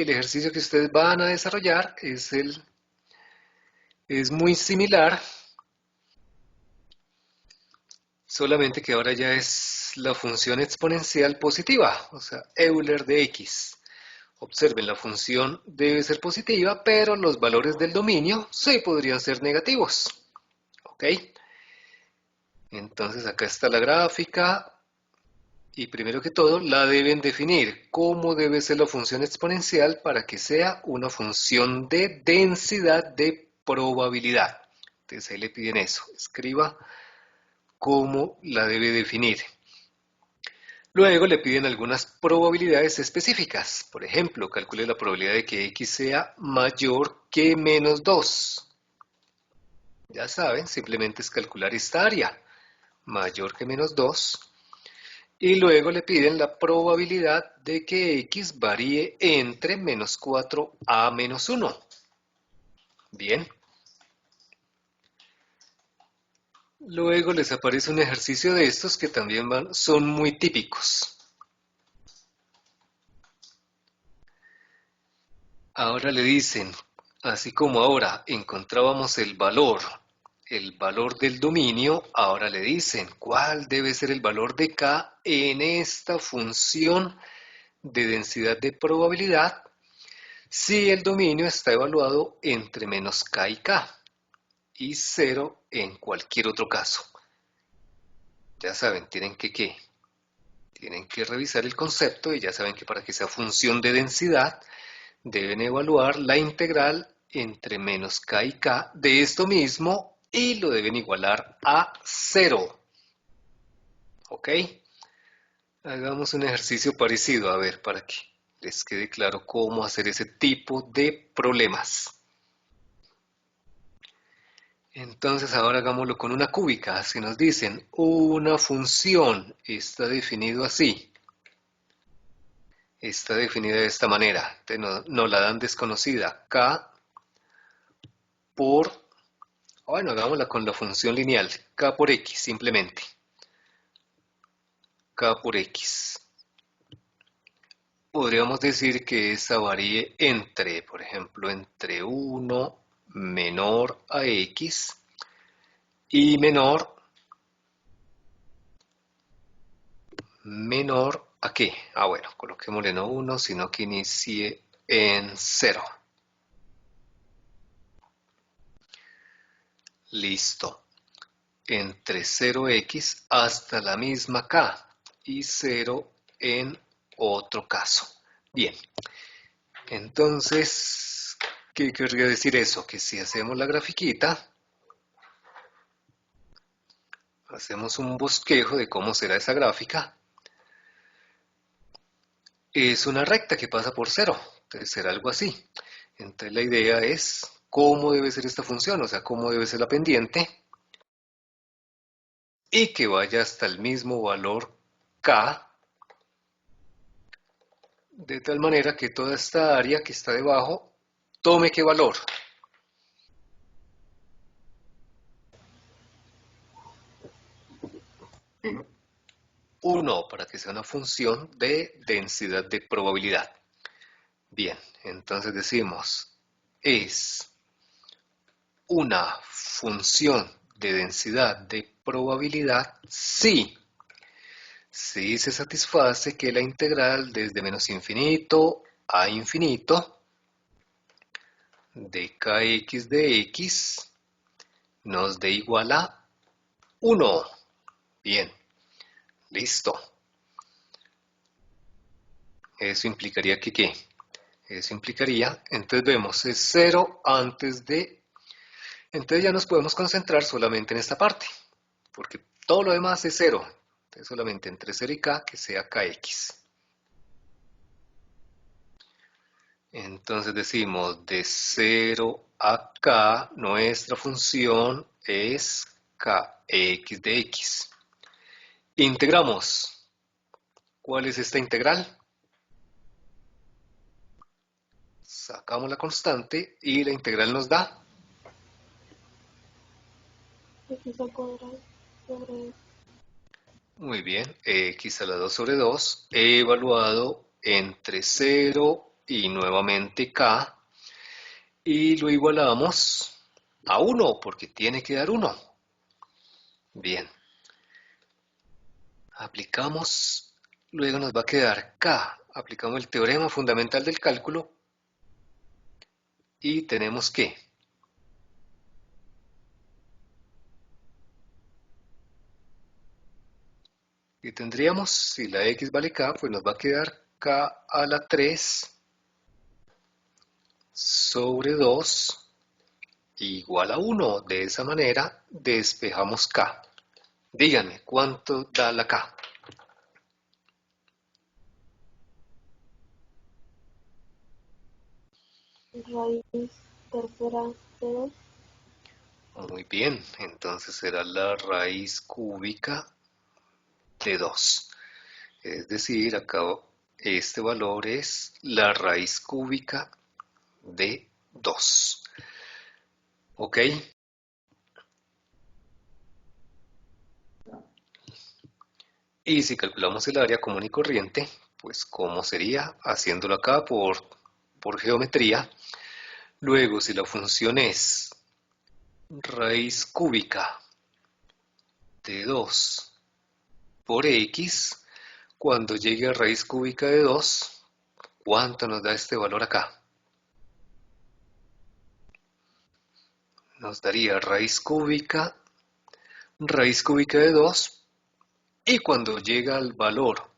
el ejercicio que ustedes van a desarrollar es muy similar, solamente que ahora ya es la función exponencial positiva, o sea, Euler de x. Observen, la función debe ser positiva, pero los valores del dominio sí podrían ser negativos. ¿Ok? Entonces acá está la gráfica y primero que todo la deben definir. ¿Cómo debe ser la función exponencial para que sea una función de densidad de probabilidad? Entonces ahí le piden eso. Escriba cómo la debe definir. Luego le piden algunas probabilidades específicas. Por ejemplo, calcule la probabilidad de que x sea mayor que menos 2. Ya saben, simplemente es calcular esta área. Mayor que menos 2. Y luego le piden la probabilidad de que x varíe entre menos 4 a menos 1. Bien. Luego les aparece un ejercicio de estos que también son muy típicos. Ahora le dicen, así como ahora encontrábamos el valor del dominio, ahora le dicen cuál debe ser el valor de k en esta función de densidad de probabilidad si el dominio está evaluado entre menos k y 0 en cualquier otro caso. Ya saben, tienen que revisar el concepto y ya saben que para que sea función de densidad deben evaluar la integral entre menos k y k de esto mismo y lo deben igualar a 0. ¿Ok? Hagamos un ejercicio parecido, a ver, para que les quede claro cómo hacer ese tipo de problemas. Entonces ahora hagámoslo con una cúbica. Si nos dicen una función está definido así, está definida de esta manera, nos la dan desconocida, k por, bueno, hagámosla con la función lineal, k por x simplemente, k por x. Podríamos decir que esta varíe entre, por ejemplo, entre 1 menor a x y menor ¿a qué? Ah, bueno, coloquémosle no 1, sino que inicie en 0. Listo. Entre 0x hasta la misma k y 0 en otro caso. Bien, entonces, ¿qué querría decir eso? Que si hacemos la grafiquita, hacemos un bosquejo de cómo será esa gráfica, es una recta que pasa por 0, entonces será algo así. Entonces la idea es cómo debe ser esta función, o sea, cómo debe ser la pendiente, y que vaya hasta el mismo valor k, de tal manera que toda esta área que está debajo tome qué valor. 1 para que sea una función de densidad de probabilidad. Bien, entonces decimos, es una función de densidad de probabilidad si se satisface que la integral desde menos infinito a infinito de kx de x nos dé igual a 1. Bien, listo. Eso implicaría que ¿qué? Eso implicaría, entonces vemos, es 0 antes de... Entonces ya nos podemos concentrar solamente en esta parte, porque todo lo demás es 0. Entonces solamente entre 0 y k, que sea kx. Entonces decimos, de 0 a k, nuestra función es kx de x. Integramos. ¿Cuál es esta integral? Sacamos la constante y la integral nos da X al cuadrado sobre muy bien, x a la 2 sobre 2 evaluado entre 0 y nuevamente k, y lo igualamos a 1, porque tiene que dar 1. Bien, aplicamos, luego nos va a quedar k, aplicamos el teorema fundamental del cálculo, y tenemos que y tendríamos, si la x vale k, pues nos va a quedar k a la 3 sobre 2 igual a 1. De esa manera despejamos k. Díganme, ¿cuánto da la k? Raíz tercera de 2. Muy bien, entonces será la raíz cúbica de 2. Es decir, acá este valor es la raíz cúbica de 2. ¿Ok? Y si calculamos el área común y corriente, pues ¿cómo sería? Haciéndolo acá por geometría. Luego, si la función es raíz cúbica de 2 por x, cuando llegue a raíz cúbica de 2, ¿cuánto nos da este valor acá? Nos daría raíz cúbica de 2, y cuando llega al valor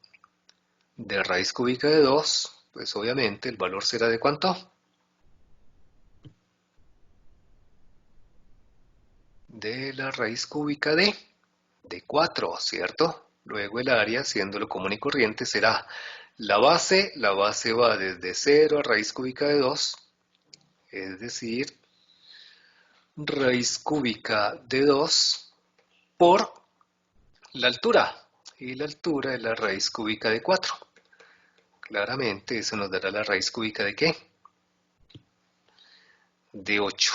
de raíz cúbica de 2, pues obviamente el valor será ¿de cuánto? De la raíz cúbica de 4, ¿cierto? Luego el área, siendo común y corriente, será la base va desde 0 a raíz cúbica de 2, es decir, raíz cúbica de 2 por la altura, y la altura es la raíz cúbica de 4. Claramente eso nos dará la raíz cúbica ¿de qué? De 8.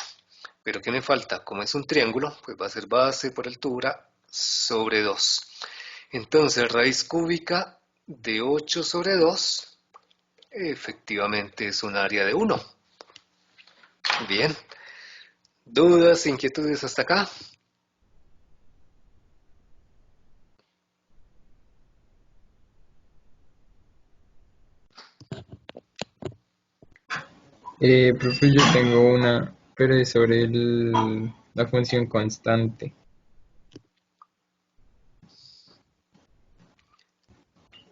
Pero ¿qué me falta? Como es un triángulo, pues va a ser base por altura sobre 2. Entonces, raíz cúbica de 8 sobre 2, efectivamente es un área de 1. Bien. ¿Dudas, inquietudes hasta acá? Profe, yo tengo una, pero es sobre la función constante.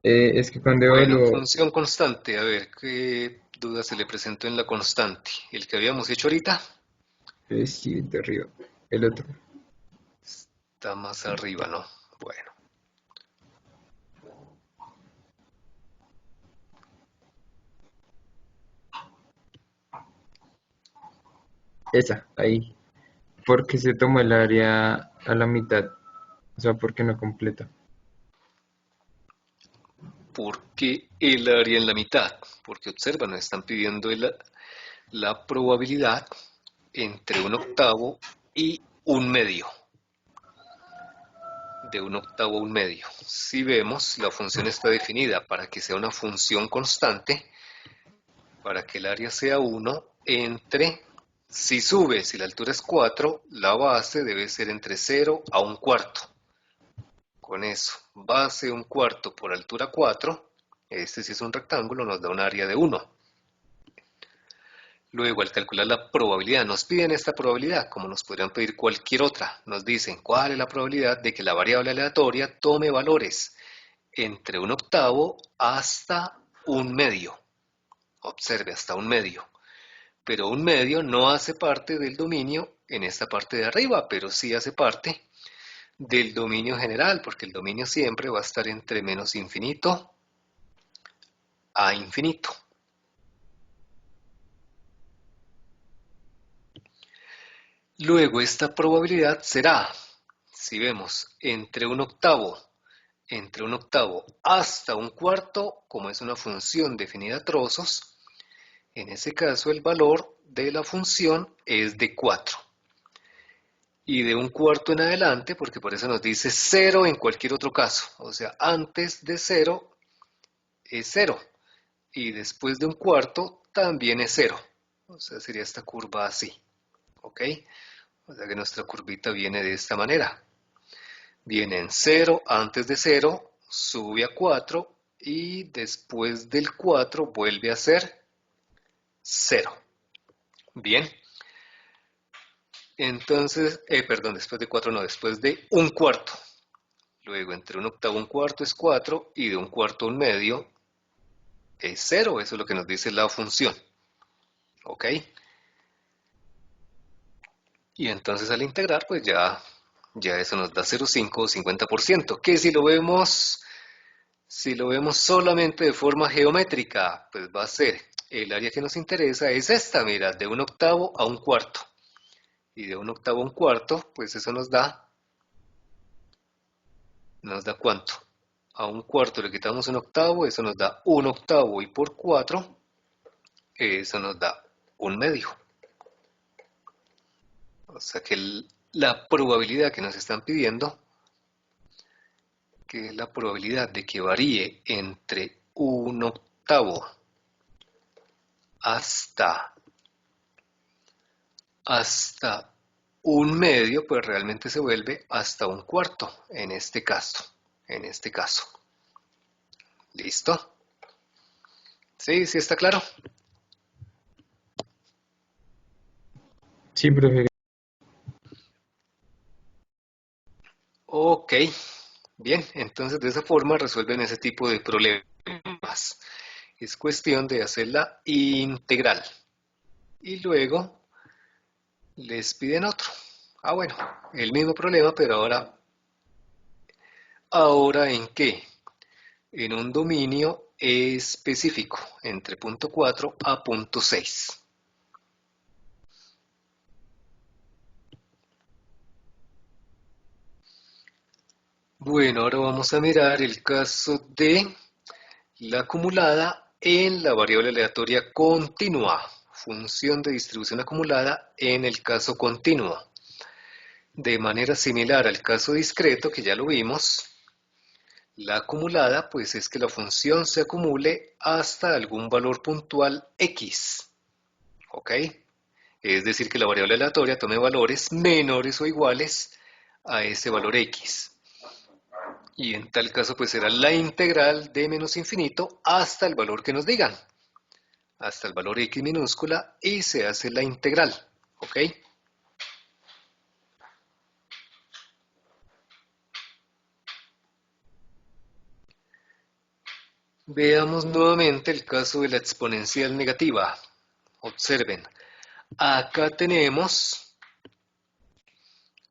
Es que cuando Bueno, evalúo, función constante. A ver, ¿qué duda se le presentó en la constante? ¿El que habíamos hecho ahorita? sí, de arriba, el otro. Está más arriba, ¿no? Bueno. Esa, ahí. Porque se toma el área a la mitad, o sea, porque no completa. ¿Por qué el área en la mitad? Porque observa, nos están pidiendo la probabilidad entre un octavo y un medio. De un octavo a un medio. Si vemos, la función está definida para que sea una función constante, para que el área sea 1 entre, si sube, si la altura es 4, la base debe ser entre 0 a un cuarto. Con eso, base un cuarto por altura 4, este si es un rectángulo nos da un área de 1. Luego, al calcular la probabilidad, nos piden esta probabilidad, como nos podrían pedir cualquier otra. Nos dicen cuál es la probabilidad de que la variable aleatoria tome valores entre un octavo hasta un medio. Observe, hasta un medio. Pero un medio no hace parte del dominio en esta parte de arriba, pero sí hace parte del dominio general, porque el dominio siempre va a estar entre menos infinito a infinito. Luego esta probabilidad será, si vemos, entre un octavo hasta un cuarto, como es una función definida a trozos, en ese caso el valor de la función es de 4. Y de un cuarto en adelante, porque por eso nos dice 0 en cualquier otro caso. O sea, antes de 0 es 0. y después de un cuarto también es 0. O sea, sería esta curva así. ¿Ok? O sea que nuestra curvita viene de esta manera. Viene en 0, antes de 0, sube a 4 y después del 4 vuelve a ser 0. Bien. Entonces, perdón, después de 4 no, después de un cuarto. Luego, entre un octavo y un cuarto es 4 y de un cuarto a un medio es 0. Eso es lo que nos dice la función. ¿Ok? Y entonces al integrar, pues ya eso nos da 0,5 o 50%. Que si lo vemos solamente de forma geométrica, pues va a ser, el área que nos interesa es esta, mira, de un octavo a un cuarto. Y de un octavo a un cuarto, pues eso nos da ¿cuánto? A un cuarto le quitamos un octavo, eso nos da un octavo y por 4, eso nos da un medio. O sea que la probabilidad que nos están pidiendo, que es la probabilidad de que varíe entre un octavo hasta un medio, pues realmente se vuelve hasta un cuarto en este caso. ¿Listo? ¿Sí? ¿Sí está claro? Sí, profe. Ok, bien, entonces de esa forma resuelven ese tipo de problemas. Es cuestión de hacer la integral. Y luego les piden otro. Ah, bueno, el mismo problema, pero ahora ¿en qué? En un dominio específico, entre punto 4 a punto 6. Bueno, ahora vamos a mirar el caso de la acumulada en la variable aleatoria continua. Función de distribución acumulada en el caso continuo. De manera similar al caso discreto, que ya lo vimos, la acumulada pues es que la función se acumule hasta algún valor puntual x. ¿Ok? Es decir, que la variable aleatoria tome valores menores o iguales a ese valor x. Y en tal caso pues será la integral de menos infinito hasta el valor que nos digan. Hasta el valor x minúscula y se hace la integral. ¿Ok? Veamos nuevamente el caso de la exponencial negativa. Observen, acá tenemos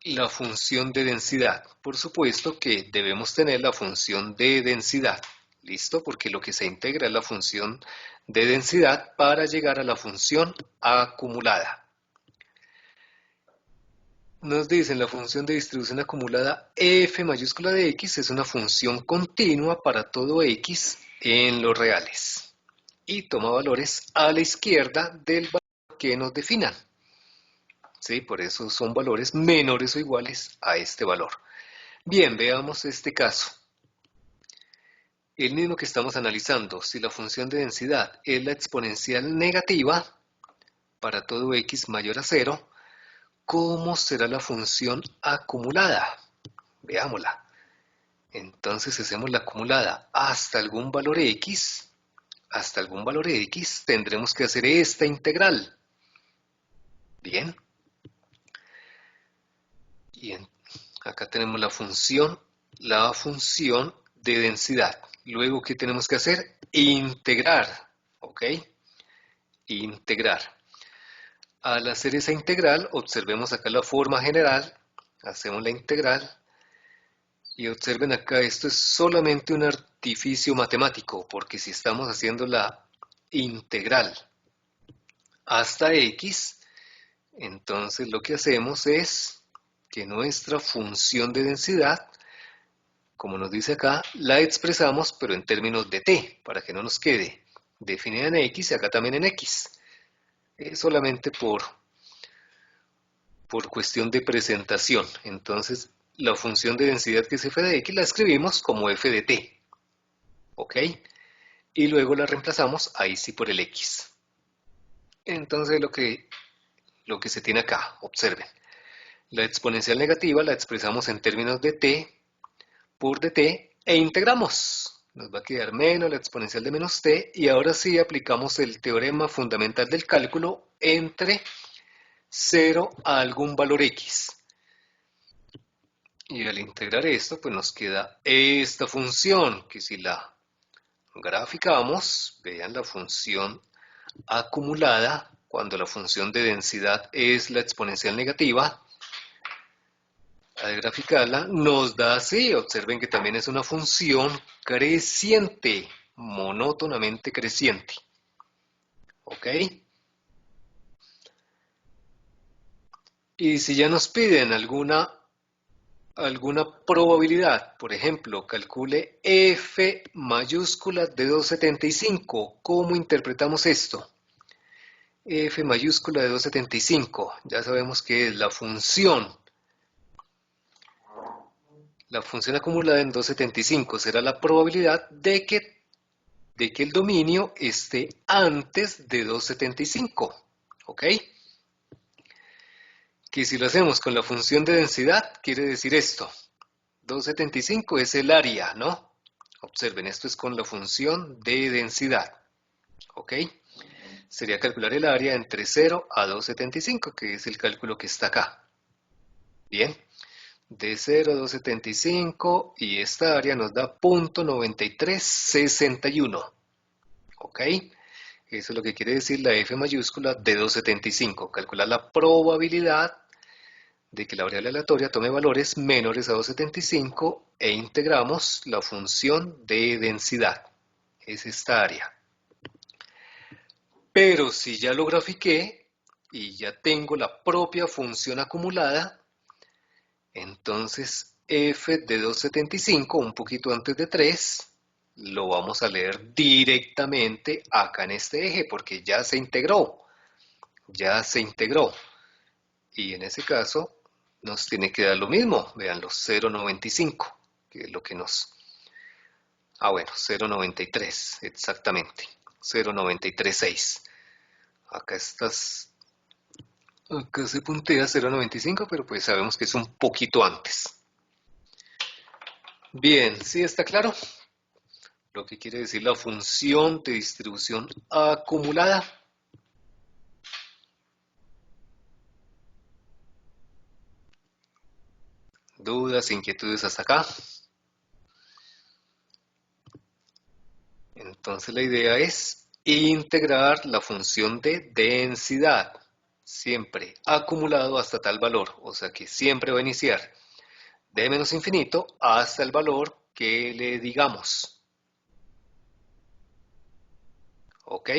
la función de densidad. Por supuesto que debemos tener la función de densidad. ¿Listo? Porque lo que se integra es la función de densidad para llegar a la función acumulada. Nos dicen la función de distribución acumulada f mayúscula de x es una función continua para todo x en los reales. Y toma valores a la izquierda del valor que nos definan. ¿Sí? Por eso son valores menores o iguales a este valor. Bien, veamos este caso. El mismo que estamos analizando, si la función de densidad es la exponencial negativa para todo x mayor a 0, ¿cómo será la función acumulada? Veámosla. Entonces hacemos la acumulada hasta algún valor x. Hasta algún valor x tendremos que hacer esta integral. Bien. Y acá tenemos la función de densidad. Luego, ¿qué tenemos que hacer? Integrar. ¿Ok? Integrar. Al hacer esa integral, observemos acá la forma general. Hacemos la integral. Y observen acá, esto es solamente un artificio matemático, porque si estamos haciendo la integral hasta x, entonces lo que hacemos es que nuestra función de densidad, como nos dice acá, la expresamos pero en términos de t, para que no nos quede definida en x y acá también en x. Solamente por cuestión de presentación. Entonces, la función de densidad que es f de x la escribimos como f de t. ¿Ok? y luego la reemplazamos ahí sí por el x. Entonces lo que se tiene acá, observen, la exponencial negativa la expresamos en términos de t por dt e integramos. Nos va a quedar menos la exponencial de menos t y ahora sí aplicamos el teorema fundamental del cálculo entre 0 a algún valor x. Y al integrar esto, pues nos queda esta función, que si la graficamos, vean la función acumulada, cuando la función de densidad es la exponencial negativa, al graficarla nos da así, observen que también es una función creciente, monótonamente creciente. ¿Ok? Y si ya nos piden alguna probabilidad, por ejemplo, calcule f mayúscula de 275, ¿cómo interpretamos esto? F mayúscula de 275, ya sabemos que es la función acumulada en 275 será la probabilidad de que el dominio esté antes de 275, ¿ok? Que si lo hacemos con la función de densidad, quiere decir esto. 275 es el área, ¿no? Observen, esto es con la función de densidad, ¿ok? Sería calcular el área entre 0 a 275, que es el cálculo que está acá. Bien, de 0 a 275 y esta área nos da 0.9361, ¿ok? Eso es lo que quiere decir la F mayúscula de 275, calcular la probabilidad de que la variable aleatoria tome valores menores a 275 e integramos la función de densidad, es esta área. Pero si ya lo grafiqué y ya tengo la propia función acumulada, entonces f de 275, un poquito antes de 3, lo vamos a leer directamente acá en este eje porque ya se integró. Y en ese caso nos tiene que dar lo mismo, vean los 0.95, que es lo que nos... bueno, 0.93, exactamente, 0.936. Acá se puntea 0.95, pero pues sabemos que es un poquito antes. Bien, ¿sí está claro? Lo que quiere decir la función de distribución acumulada. ¿Dudas, inquietudes hasta acá? Entonces la idea es integrar la función de densidad, siempre acumulado hasta tal valor, o sea que siempre va a iniciar de menos infinito hasta el valor que le digamos. ¿Ok?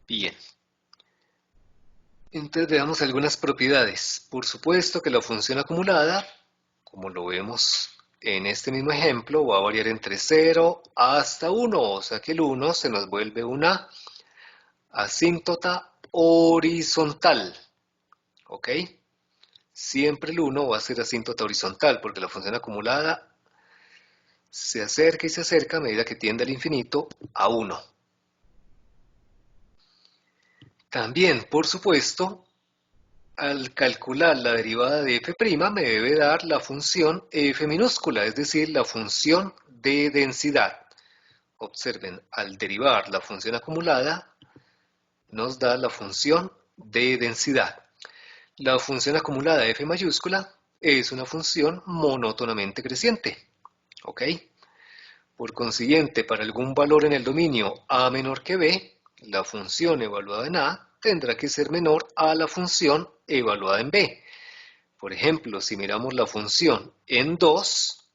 Bien. Entonces veamos algunas propiedades. Por supuesto que la función acumulada, como lo vemos en este mismo ejemplo, va a variar entre 0 hasta 1, o sea que el 1 se nos vuelve una asíntota horizontal. ¿Ok? Siempre el 1 va a ser asíntota horizontal porque la función acumulada se acerca y se acerca a medida que tiende al infinito a 1. También, por supuesto, al calcular la derivada de f' me debe dar la función f minúscula, es decir, la función de densidad. Observen, al derivar la función acumulada, nos da la función de densidad. La función acumulada f mayúscula es una función monótonamente creciente. ¿Ok? Por consiguiente, para algún valor en el dominio a menor que b, la función evaluada en a tendrá que ser menor a la función evaluada en b. Por ejemplo, si miramos la función en 2,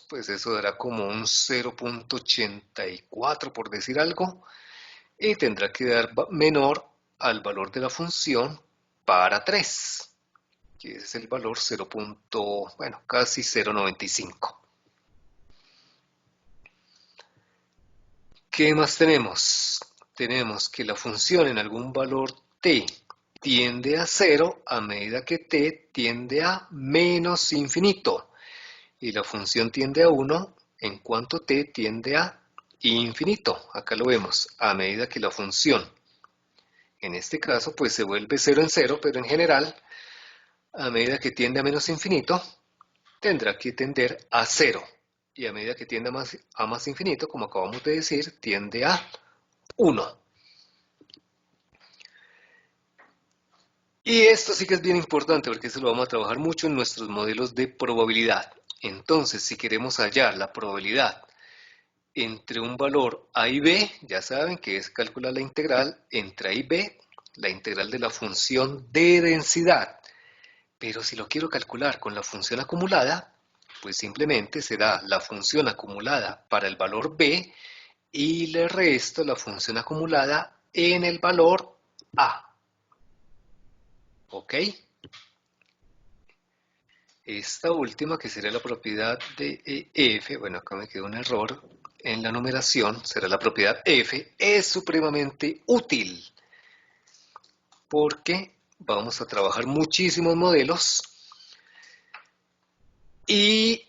pues eso dará como un 0.84 por decir algo, y tendrá que dar menor al valor de la función para 3, que es el valor 0. Bueno, casi 0.95. ¿Qué más tenemos? Tenemos que la función en algún valor t tiende a 0 a medida que t tiende a menos infinito. y la función tiende a 1 en cuanto t tiende a infinito. Acá lo vemos, a medida que la función, en este caso, pues se vuelve 0 en 0, pero en general, a medida que tiende a menos infinito, tendrá que tender a 0. Y a medida que tiende a más infinito, como acabamos de decir, tiende a 1. Y esto sí que es bien importante porque eso lo vamos a trabajar mucho en nuestros modelos de probabilidad. Entonces, si queremos hallar la probabilidad entre un valor a y b, ya saben que es calcular la integral entre a y b, la integral de la función de densidad. Pero si lo quiero calcular con la función acumulada, pues simplemente será la función acumulada para el valor b y le resto la función acumulada en el valor a. ¿Ok? Esta última, que sería la propiedad de f, bueno, acá me quedó un error en la numeración, será la propiedad f, es supremamente útil porque vamos a trabajar muchísimos modelos y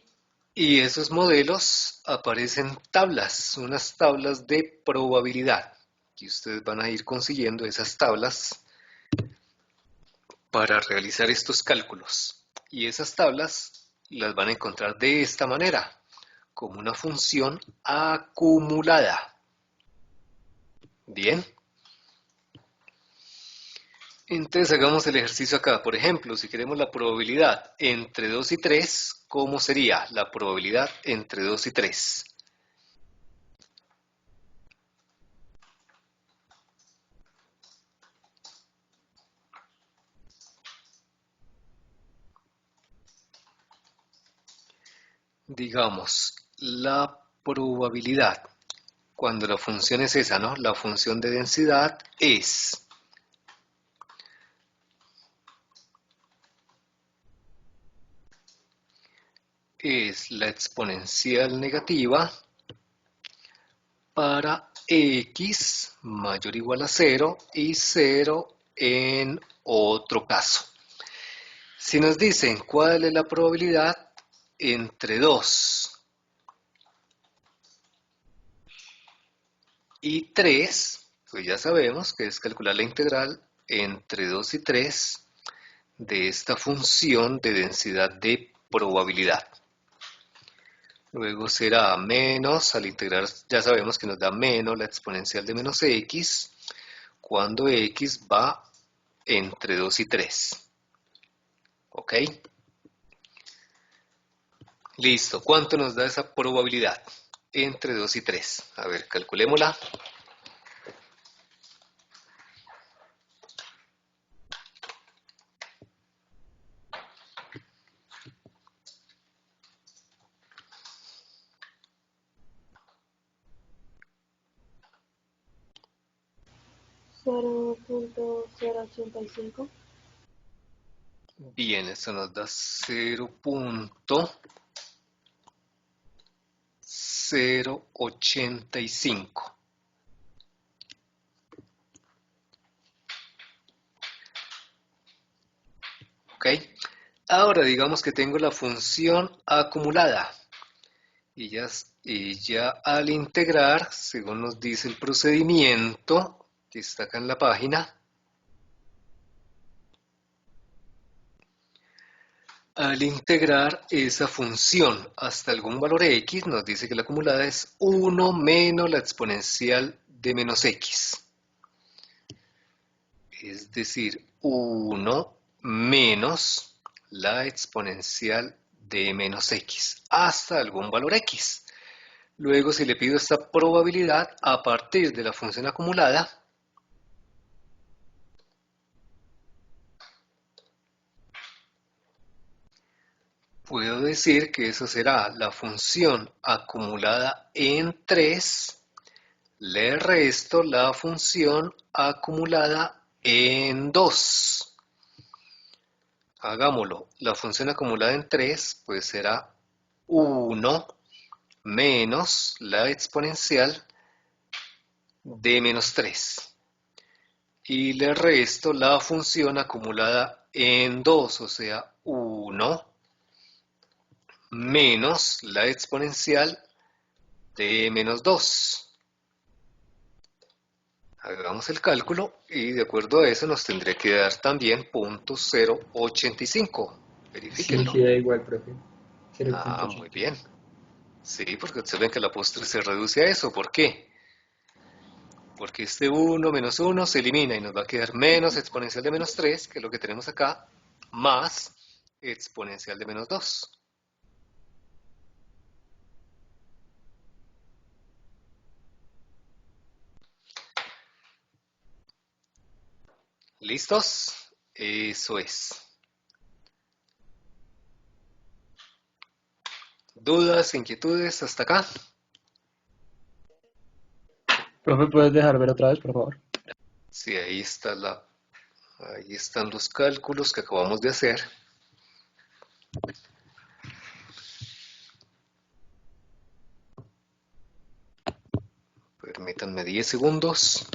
esos modelos aparecen tablas, unas tablas de probabilidad, que ustedes van a ir consiguiendo esas tablas para realizar estos cálculos. Y esas tablas las van a encontrar de esta manera, como una función acumulada. Bien. Entonces hagamos el ejercicio acá. Por ejemplo, si queremos la probabilidad entre 2 y 3, ¿cómo sería la probabilidad entre 2 y 3? Digamos, la probabilidad, cuando la función es esa, ¿no? La función de densidad es la exponencial negativa para x mayor o igual a 0 y 0 en otro caso. Si nos dicen cuál es la probabilidad entre 2 y 3, pues ya sabemos que es calcular la integral entre 2 y 3 de esta función de densidad de probabilidad. Luego será menos, al integrar ya sabemos que nos da menos la exponencial de menos x, cuando x va entre 2 y 3. ¿Ok? Listo. ¿Cuánto nos da esa probabilidad? Entre 2 y 3. A ver, calculémosla. Cero punto cero ochenta y cinco. Bien, esto nos da 0.085. ¿Ok? Ahora digamos que tengo la función acumulada. Y ya al integrar, según nos dice el procedimiento, que está acá en la página, al integrar esa función hasta algún valor x, nos dice que la acumulada es 1 menos la exponencial de menos x. Es decir, 1 menos la exponencial de menos x hasta algún valor x. Luego, si le pido esta probabilidad a partir de la función acumulada, puedo decir que eso será la función acumulada en 3, le resto la función acumulada en 2. Hagámoslo. La función acumulada en 3 pues será 1 menos la exponencial de menos 3. Y le resto la función acumulada en 2, o sea, 1 menos la exponencial de menos 2. Hagamos el cálculo y de acuerdo a eso nos tendría que dar también 0.085. Sí, Verifíquenlo. sí, da igual, profe. Muy 0.85. bien. Sí, porque observen que la postre se reduce a eso. ¿Por qué? Porque este 1 menos 1 se elimina y nos va a quedar menos exponencial de menos 3, que es lo que tenemos acá, más exponencial de menos 2. ¿Listos? Eso es. ¿Dudas, inquietudes hasta acá? Profe, ¿puedes dejar ver otra vez, por favor? Sí, ahí están los cálculos que acabamos de hacer. Permítanme 10 segundos.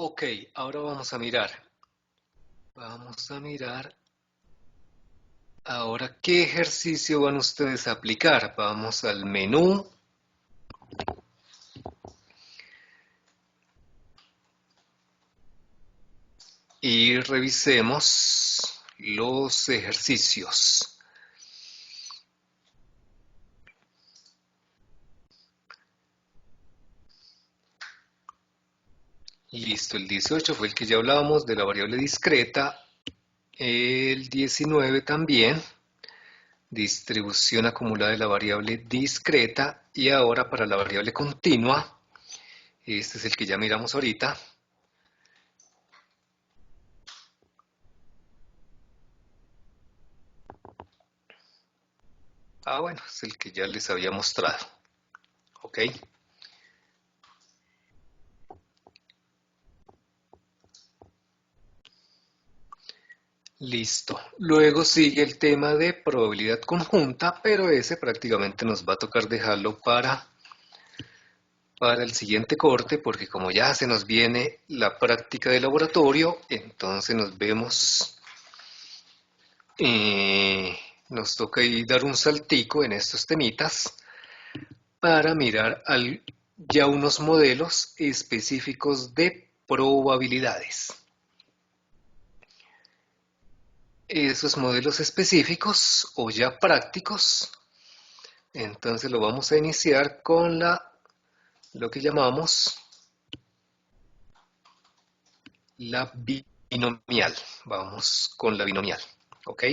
Ok, ahora vamos a mirar. Vamos a mirar. Ahora, ¿qué ejercicio van ustedes a aplicar? Vamos al menú. Y revisemos los ejercicios. Listo, el 18 fue el que ya hablábamos de la variable discreta. El 19 también. Distribución acumulada de la variable discreta. Y ahora para la variable continua. Este es el que ya miramos ahorita. Bueno, es el que ya les había mostrado. Ok. Listo. Luego sigue el tema de probabilidad conjunta, pero ese prácticamente nos va a tocar dejarlo para el siguiente corte, porque como ya se nos viene la práctica de laboratorio, entonces nos toca ir dar un saltico en estos temitas para mirar ya unos modelos específicos de probabilidades. Esos modelos específicos o ya prácticos, entonces lo vamos a iniciar con lo que llamamos la binomial. Vamos con la binomial, ¿ok?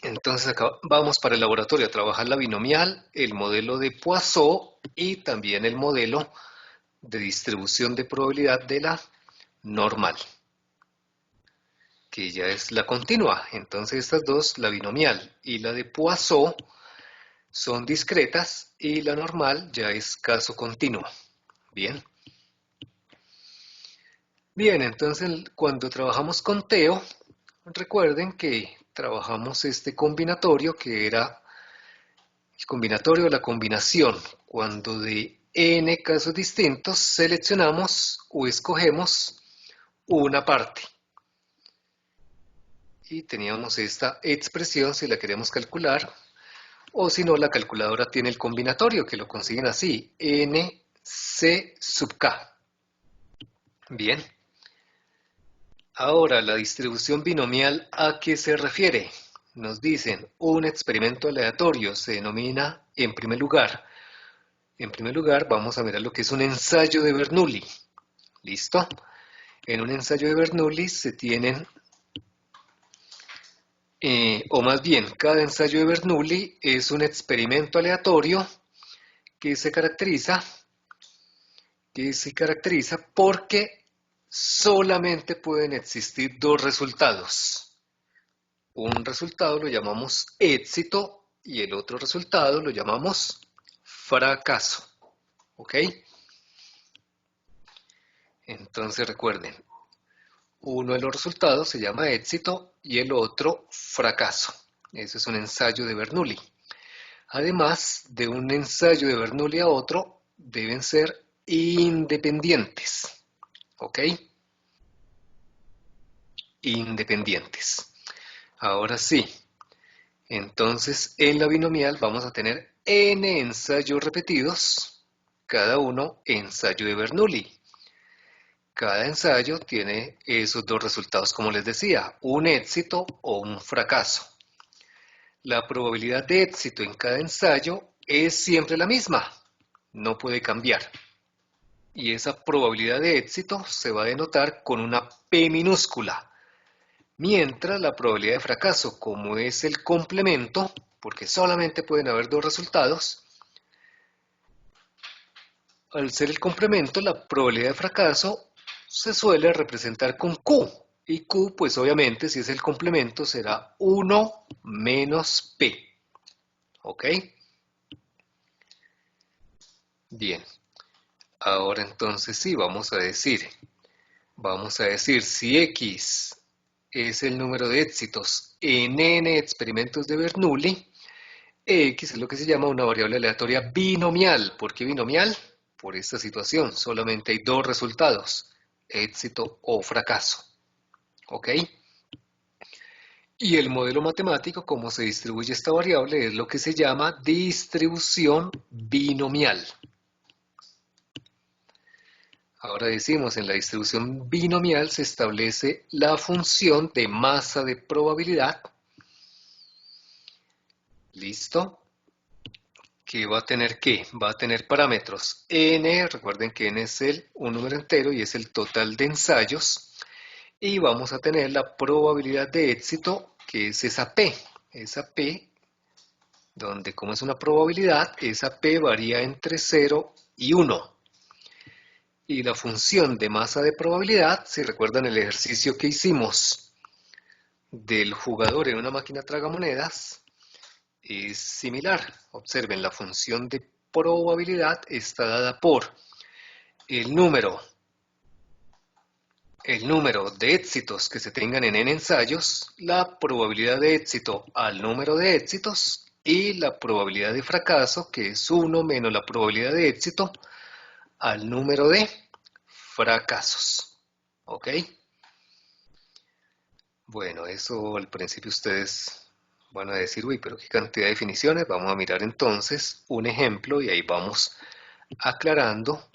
Entonces acá vamos para el laboratorio a trabajar la binomial, el modelo de Poisson y también el modelo de distribución de probabilidad de la normal, que ya es la continua. Entonces estas dos, la binomial y la de Poisson, son discretas y la normal ya es caso continuo. Bien. Bien, entonces cuando trabajamos con Teo, recuerden que trabajamos este combinatorio que era el combinatorio de la combinación. Cuando de n casos distintos seleccionamos o escogemos una parte. Y teníamos esta expresión si la queremos calcular. O si no, la calculadora tiene el combinatorio que lo consiguen así. NC sub K. Bien. Ahora, la distribución binomial, ¿a qué se refiere? Nos dicen, un experimento aleatorio se denomina, en primer lugar, vamos a mirar lo que es un ensayo de Bernoulli. ¿Listo? En un ensayo de Bernoulli se tienen, o más bien, cada ensayo de Bernoulli es un experimento aleatorio que se caracteriza porque solamente pueden existir dos resultados. Un resultado lo llamamos éxito y el otro resultado lo llamamos fracaso. ¿Ok? Entonces recuerden, uno de los resultados se llama éxito y el otro fracaso. Eso es un ensayo de Bernoulli. Además de un ensayo de Bernoulli a otro, deben ser independientes. ¿Ok? Independientes. Ahora sí, entonces en la binomial vamos a tener n ensayos repetidos, cada uno ensayo de Bernoulli. Cada ensayo tiene esos dos resultados, como les decía, un éxito o un fracaso. La probabilidad de éxito en cada ensayo es siempre la misma, no puede cambiar. Y esa probabilidad de éxito se va a denotar con una P minúscula. Mientras la probabilidad de fracaso, como es el complemento, porque solamente pueden haber dos resultados, al ser el complemento, la probabilidad de fracaso se suele representar con Q. Y Q, pues obviamente, si es el complemento, será 1 menos P. ¿Ok? Bien. Ahora entonces sí, vamos a decir si X es el número de éxitos en n experimentos de Bernoulli, X es lo que se llama una variable aleatoria binomial. ¿Por qué binomial? Por esta situación, solamente hay dos resultados, éxito o fracaso. ¿Ok? Y el modelo matemático, cómo se distribuye esta variable, es lo que se llama distribución binomial. Ahora decimos, en la distribución binomial se establece la función de masa de probabilidad. ¿Listo? Que va a tener ¿qué? Va a tener parámetros n, recuerden que n es un número entero y es el total de ensayos. Y vamos a tener la probabilidad de éxito, que es esa P, donde como es una probabilidad, esa P varía entre 0 y 1. Y la función de masa de probabilidad, si recuerdan el ejercicio que hicimos del jugador en una máquina tragamonedas, es similar. Observen, la función de probabilidad está dada por el número de éxitos que se tengan en n ensayos, la probabilidad de éxito al número de éxitos y la probabilidad de fracaso, que es 1 menos la probabilidad de éxito al número de fracasos. ¿Ok? Bueno, eso al principio ustedes van a decir, uy, pero qué cantidad de definiciones. Vamos a mirar entonces un ejemplo y ahí vamos aclarando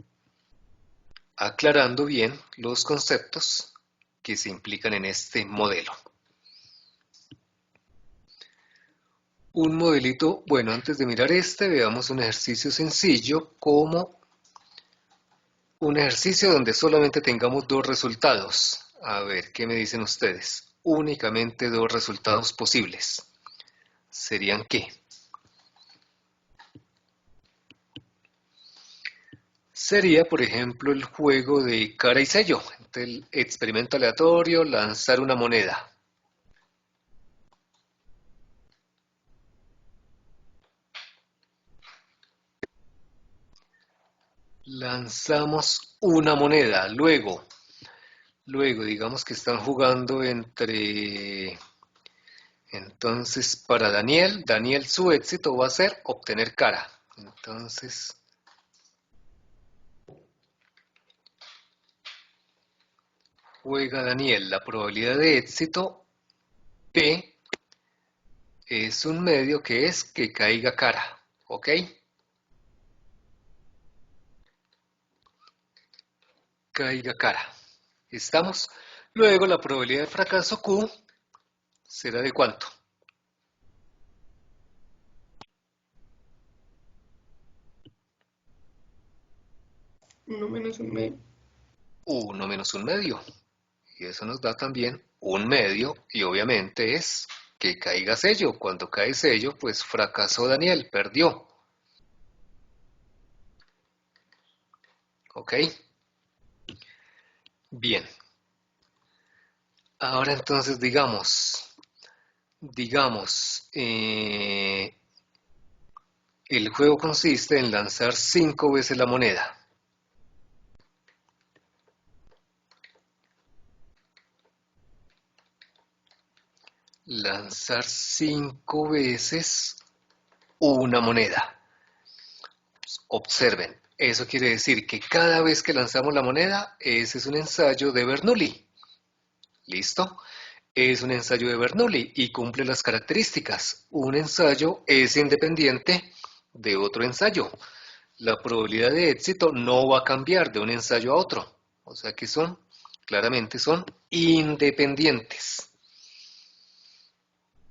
bien los conceptos que se implican en este modelo. Un modelito, bueno, antes de mirar veamos un ejercicio sencillo como un ejercicio donde solamente tengamos dos resultados. A ver, ¿qué me dicen ustedes? Únicamente dos resultados posibles. ¿Serían qué? Sería, por ejemplo, el juego de cara y sello. El experimento aleatorio, lanzar una moneda. Lanzamos una moneda. Luego digamos que están jugando entre... Entonces, para Daniel su éxito va a ser obtener cara. Entonces, juega Daniel. La probabilidad de éxito, P, es un medio que es que caiga cara. ¿Ok? Caiga cara. ¿Estamos? Luego, la probabilidad de fracaso, Q, será de ¿cuánto? 1 menos 1 medio. 1 menos un medio. Y eso nos da también un medio y obviamente es que caiga sello. Cuando cae sello, pues fracasó Daniel, perdió. ¿Ok? Bien. Ahora entonces digamos, el juego consiste en lanzar 5 veces la moneda. Lanzar 5 veces una moneda. Observen, eso quiere decir que cada vez que lanzamos la moneda, ese es un ensayo de Bernoulli. ¿Listo? Es un ensayo de Bernoulli y cumple las características. Un ensayo es independiente de otro ensayo. La probabilidad de éxito no va a cambiar de un ensayo a otro. O sea que claramente son independientes.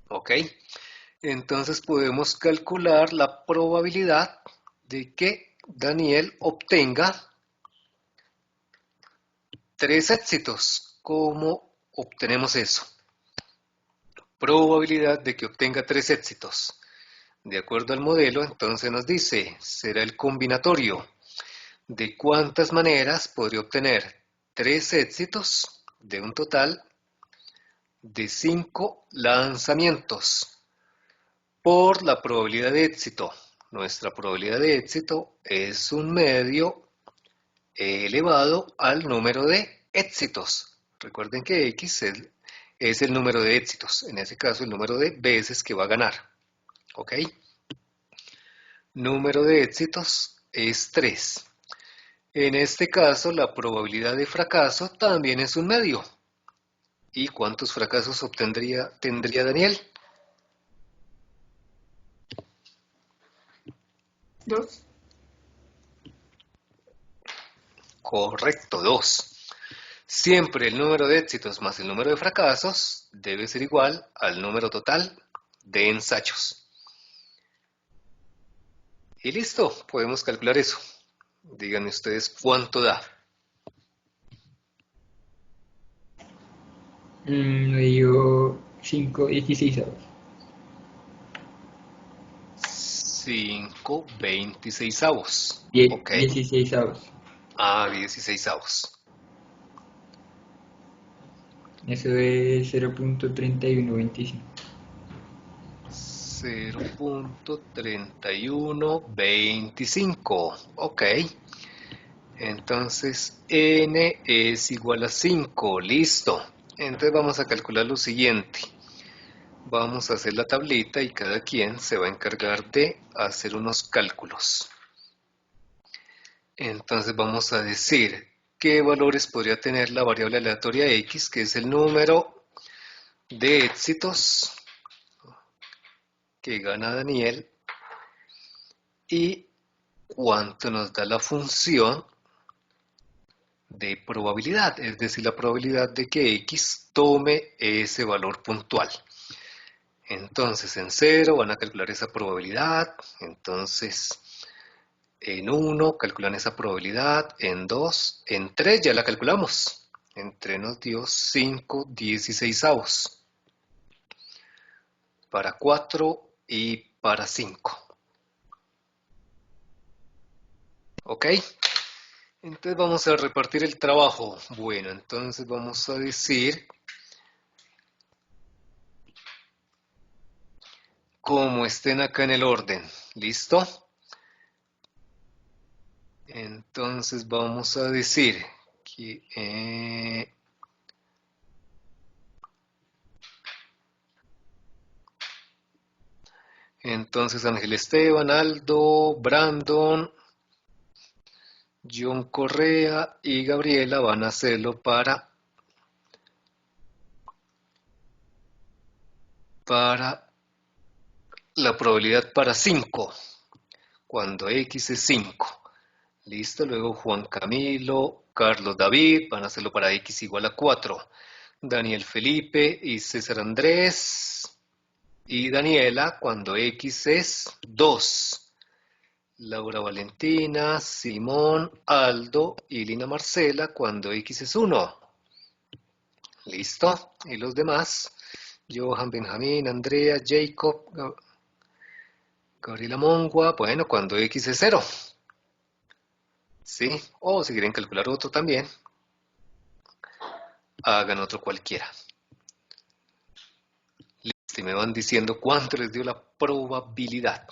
¿Ok? Entonces podemos calcular la probabilidad de que Daniel obtenga 3 éxitos. ¿Cómo obtenemos eso? Probabilidad de que obtenga 3 éxitos. De acuerdo al modelo, entonces nos dice, será el combinatorio de cuántas maneras podría obtener 3 éxitos de un total de 5 lanzamientos por la probabilidad de éxito. Nuestra probabilidad de éxito es un medio elevado al número de éxitos. Recuerden que X es el número de éxitos, en ese caso el número de veces que va a ganar. ¿Ok? Número de éxitos es 3. En este caso la probabilidad de fracaso también es un medio. ¿Y cuántos fracasos tendría Daniel? 2. Correcto, 2. Siempre el número de éxitos más el número de fracasos debe ser igual al número total de ensayos. Y listo, podemos calcular eso. Díganme ustedes cuánto da. Me dio 5/16. 5/26. Ok. 16. 16. Eso es 0.3125. 0.3125. Ok. Entonces n es igual a 5. Listo. Entonces vamos a calcular lo siguiente. Vamos a hacer la tablita y cada quien se va a encargar de hacer unos cálculos. Entonces vamos a decir qué valores podría tener la variable aleatoria x, que es el número de éxitos que gana Daniel, y cuánto nos da la función de probabilidad, es decir, la probabilidad de que x tome ese valor puntual. Entonces en 0 van a calcular esa probabilidad, entonces en 1 calculan esa probabilidad, en 2, en 3 ya la calculamos. En 3 nos dio 5/16 para 4 y para 5. ¿Ok? Entonces vamos a repartir el trabajo. Bueno, entonces vamos a decir como estén acá en el orden. ¿Listo? Entonces vamos a decir que entonces Ángel Esteban, Aldo, Brandon, John Correa y Gabriela van a hacerlo para la probabilidad para 5, cuando X es 5. Listo, luego Juan Camilo, Carlos David van a hacerlo para X igual a 4. Daniel Felipe y César Andrés y Daniela cuando X es 2. Laura Valentina, Simón, Aldo y Lina Marcela cuando X es 1. ¿Listo? Y los demás, Johan, Benjamín, Andrea, Jacob, Gabriela Mongua, bueno, cuando X es 0. ¿sí? O si quieren calcular otro también, hagan otro cualquiera. Listo, y me van diciendo cuánto les dio la probabilidad.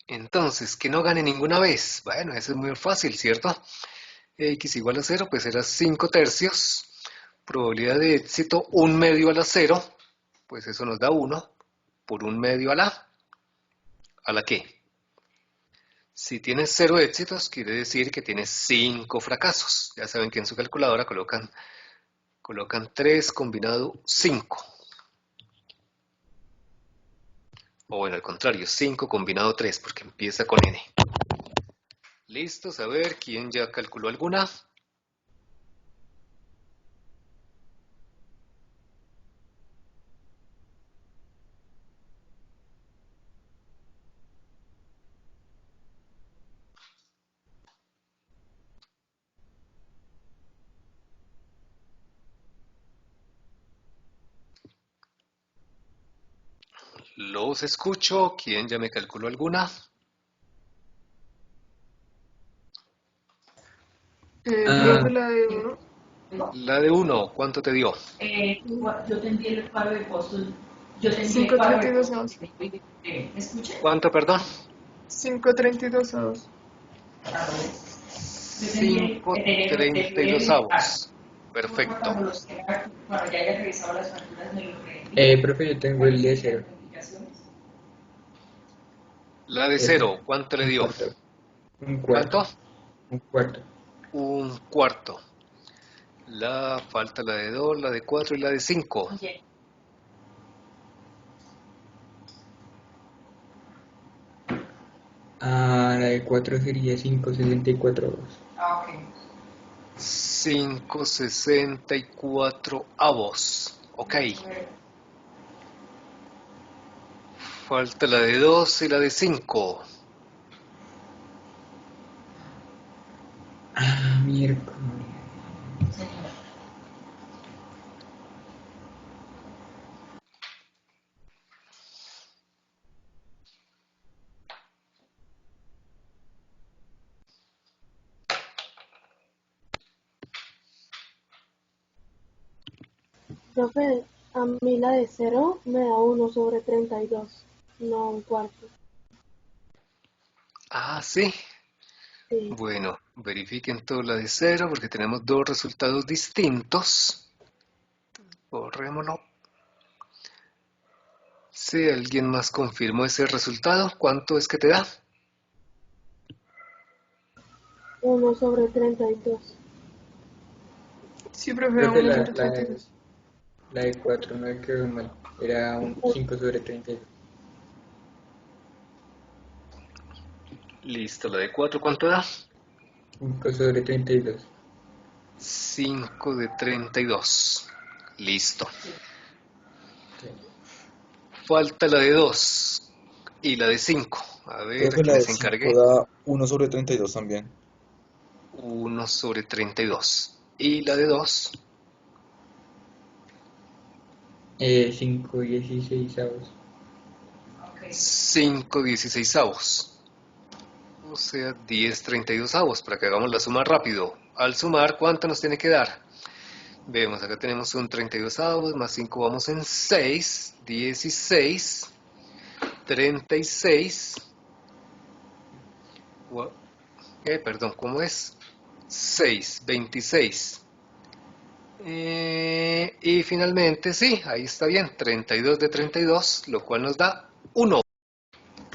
Entonces, que no gane ninguna vez. Bueno, eso es muy fácil, ¿cierto? X igual a 0, pues era 5 tercios. Probabilidad de éxito, 1 medio a la 0, pues eso nos da 1 por 1 medio ¿a la qué? Si tienes 0 éxitos, quiere decir que tienes 5 fracasos. Ya saben que en su calculadora colocan 3 combinado 5. O bueno, al contrario, 5 combinado 3, porque empieza con n. ¿Listos? A ver, ¿quién ya calculó alguna? Los escucho. ¿Quién ya me calculó alguna? Profe, la de 1. La de 1, ¿cuánto te dio? Yo te envié el cuadro de costos. Yo te envié el cuadro de 5.32 costos. avos. ¿Me escucha? ¿Cuánto, perdón? 5.32 avos. 5,32 avos. Perfecto. Cuando ya haya revisado las facturas, me lo reenvíe. Profe, yo tengo el de 0. La de 0, ¿cuánto le dio? Un ¿Cuánto? cuarto. Un cuarto. Un cuarto. Falta la de 2, la de 4 y la de 5. La de 4 sería 5,64. Ah, ok. 5,64 avos. Ok. Falta la de 2 y la de 5. Miércoles. Profe, a mí la de 0 me da 1/32, no un cuarto. Ah, sí. Sí. Bueno, verifiquen todo la de 0 porque tenemos dos resultados distintos. Borrémoslo. Si alguien más confirmó ese resultado, ¿cuánto es que te da? 1/32. Sí, profe, Creo que 1/32. la de 4 no me quedó mal. Era un 5/32. Listo, la de 4, ¿cuánto da? 5/32. 5 de 32. Listo. Sí. Falta la de 2 y la de 5. A ver, Profe, ¿a la quién de se 5 encargue? da 1/32 también. 1/32. Y la de 2, 5,16. 5,16. O sea, 10,32 para que hagamos la suma rápido. Al sumar, ¿cuánto nos tiene que dar? Vemos, acá tenemos un 32 más 5 vamos en 6, 16, 36. Perdón, ¿cómo es? 6, 26. Y finalmente, sí, ahí está bien, 32 de 32, lo cual nos da 1.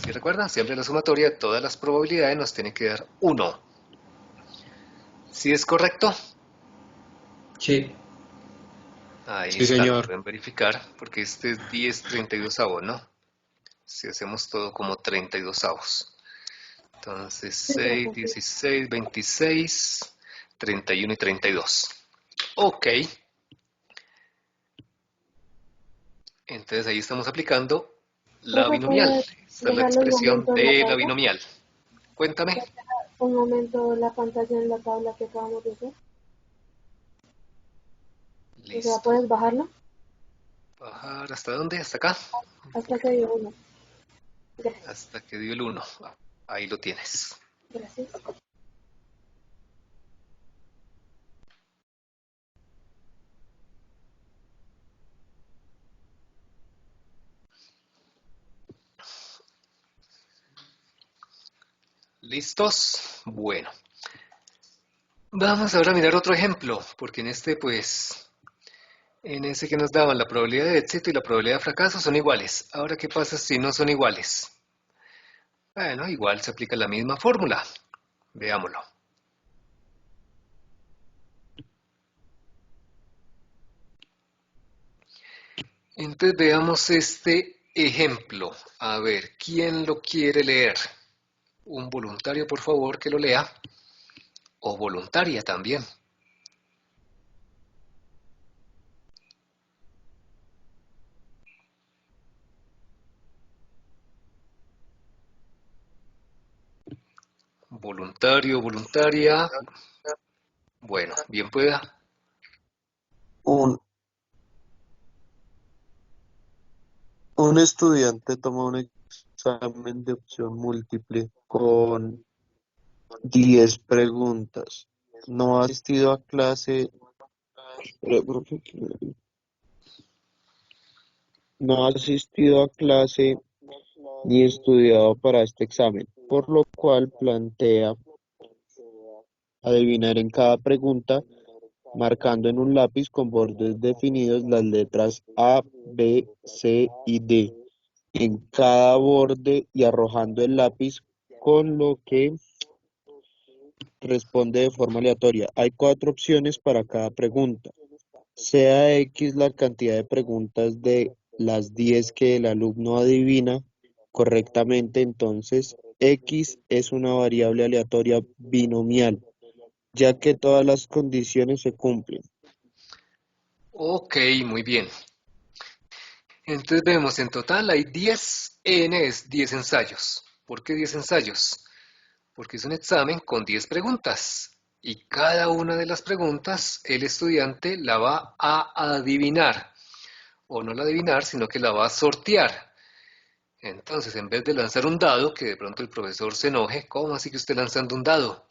Si recuerdan, siempre la sumatoria de todas las probabilidades nos tiene que dar 1. ¿Sí es correcto? Sí. Ahí Sí, está, lo señor. pueden verificar, porque este es 10/32, ¿no? Si hacemos todo como 32. Entonces, Sí, 6, profe, sí. 16, 26, 31 y 32. Ok. Entonces ahí estamos aplicando la Profe, binomial. ¿puede Esta es la dejarle un expresión momento en la de la tabla? binomial. Cuéntame. Un momento la pantalla en la tabla que acabamos de hacer. O sea, Listo. ¿puedes bajarla? ¿Bajar hasta dónde? ¿Hasta acá? Hasta que diga 1. Gracias. Hasta que dio el 1. Ahí lo tienes. Gracias. ¿Listos? Bueno. Vamos ahora a mirar otro ejemplo, porque en este, pues, en ese que nos daban la probabilidad de éxito y la probabilidad de fracaso son iguales. Ahora, ¿qué pasa si no son iguales? Bueno, igual se aplica la misma fórmula. Veámoslo. Entonces veamos este ejemplo. A ver, ¿quién lo quiere leer? Un voluntario, por favor, que lo lea. O voluntaria también. Voluntario, voluntaria. Bueno, bien pueda. Un, un estudiante toma un examen de opción múltiple con 10 preguntas. No ha asistido a clase, profe, no ha asistido a clase ni estudiado para este examen, por lo cual plantea adivinar en cada pregunta, marcando en un lápiz con bordes definidos las letras A, B, C y D en cada borde y arrojando el lápiz, con lo que responde de forma aleatoria. Hay 4 opciones para cada pregunta. Sea X la cantidad de preguntas de las 10 que el alumno adivina correctamente, entonces X es una variable aleatoria binomial, ya que todas las condiciones se cumplen. Ok, muy bien. Entonces vemos, en total hay 10, N es 10 ensayos. ¿Por qué 10 ensayos? Porque es un examen con 10 preguntas. Y cada una de las preguntas el estudiante la va a adivinar. O no la adivinar, sino que la va a sortear. Entonces, en vez de lanzar un dado, que de pronto el profesor se enoje, ¿cómo así que usted lanzando un dado?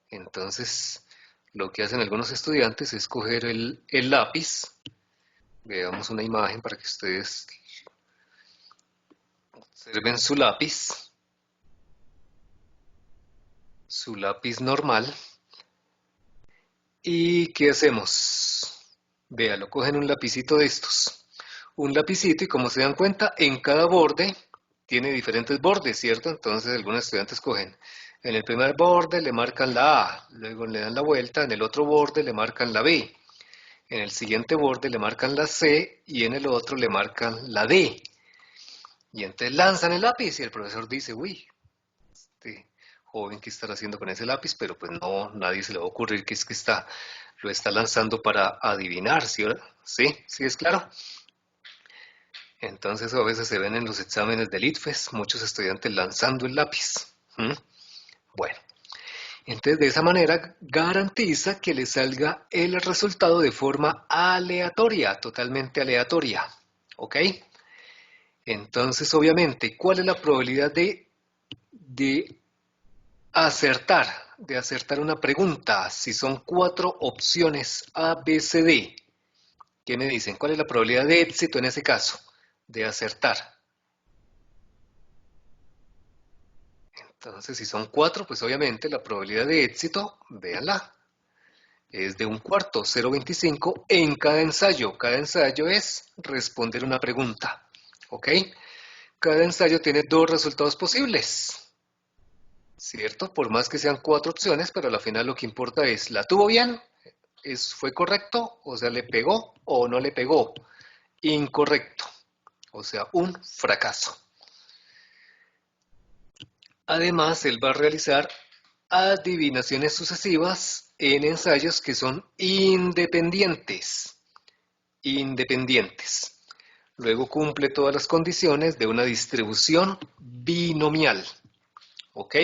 Entonces, lo que hacen algunos estudiantes es coger el lápiz. Veamos una imagen para que ustedes observen su lápiz normal. ¿Y qué hacemos? Vea, lo cogen un lapicito de estos. Un lapicito y como se dan cuenta, en cada borde tiene diferentes bordes, ¿cierto? Entonces algunos estudiantes cogen. En el primer borde le marcan la A, luego le dan la vuelta, en el otro borde le marcan la B, en el siguiente borde le marcan la C y en el otro le marcan la D. Y entonces lanzan el lápiz y el profesor dice, uy, este joven que estará haciendo con ese lápiz, pero pues no, nadie se le va a ocurrir que es que lo está lanzando para adivinar, ¿sí? ¿Sí? ¿Sí es claro? Entonces a veces se ven en los exámenes del ITFES muchos estudiantes lanzando el lápiz. ¿Mm? Bueno, entonces de esa manera garantiza que le salga el resultado de forma aleatoria, totalmente aleatoria. ¿Ok? Entonces obviamente, ¿cuál es la probabilidad de acertar? De acertar una pregunta, si son 4 opciones A, B, C, D. ¿Qué me dicen? ¿Cuál es la probabilidad de éxito en ese caso? De acertar. Entonces, si son 4, pues obviamente la probabilidad de éxito, véanla, es de 1/4, 0,25 en cada ensayo. Cada ensayo es responder una pregunta. ¿Ok? Cada ensayo tiene 2 resultados posibles. ¿Cierto? Por más que sean 4 opciones, pero al final lo que importa es, ¿la tuvo bien? ¿Fue correcto? O sea, ¿le pegó o no le pegó? Incorrecto. O sea, un fracaso. Además, él va a realizar adivinaciones sucesivas en ensayos que son independientes. Independientes. Luego cumple todas las condiciones de una distribución binomial. ¿Ok?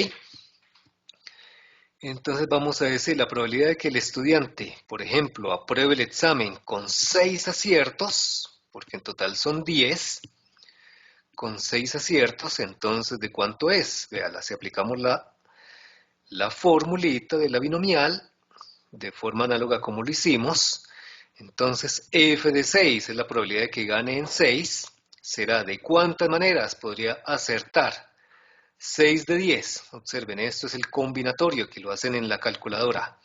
Entonces vamos a decir la probabilidad de que el estudiante, por ejemplo, apruebe el examen con 6 aciertos, porque en total son 10, con 6 aciertos, entonces ¿de cuánto es? Véala, si aplicamos la formulita de la binomial, de forma análoga como lo hicimos, entonces f de 6 es la probabilidad de que gane en 6, será ¿de cuántas maneras podría acertar? 6 de 10, observen, esto es el combinatorio que lo hacen en la calculadora.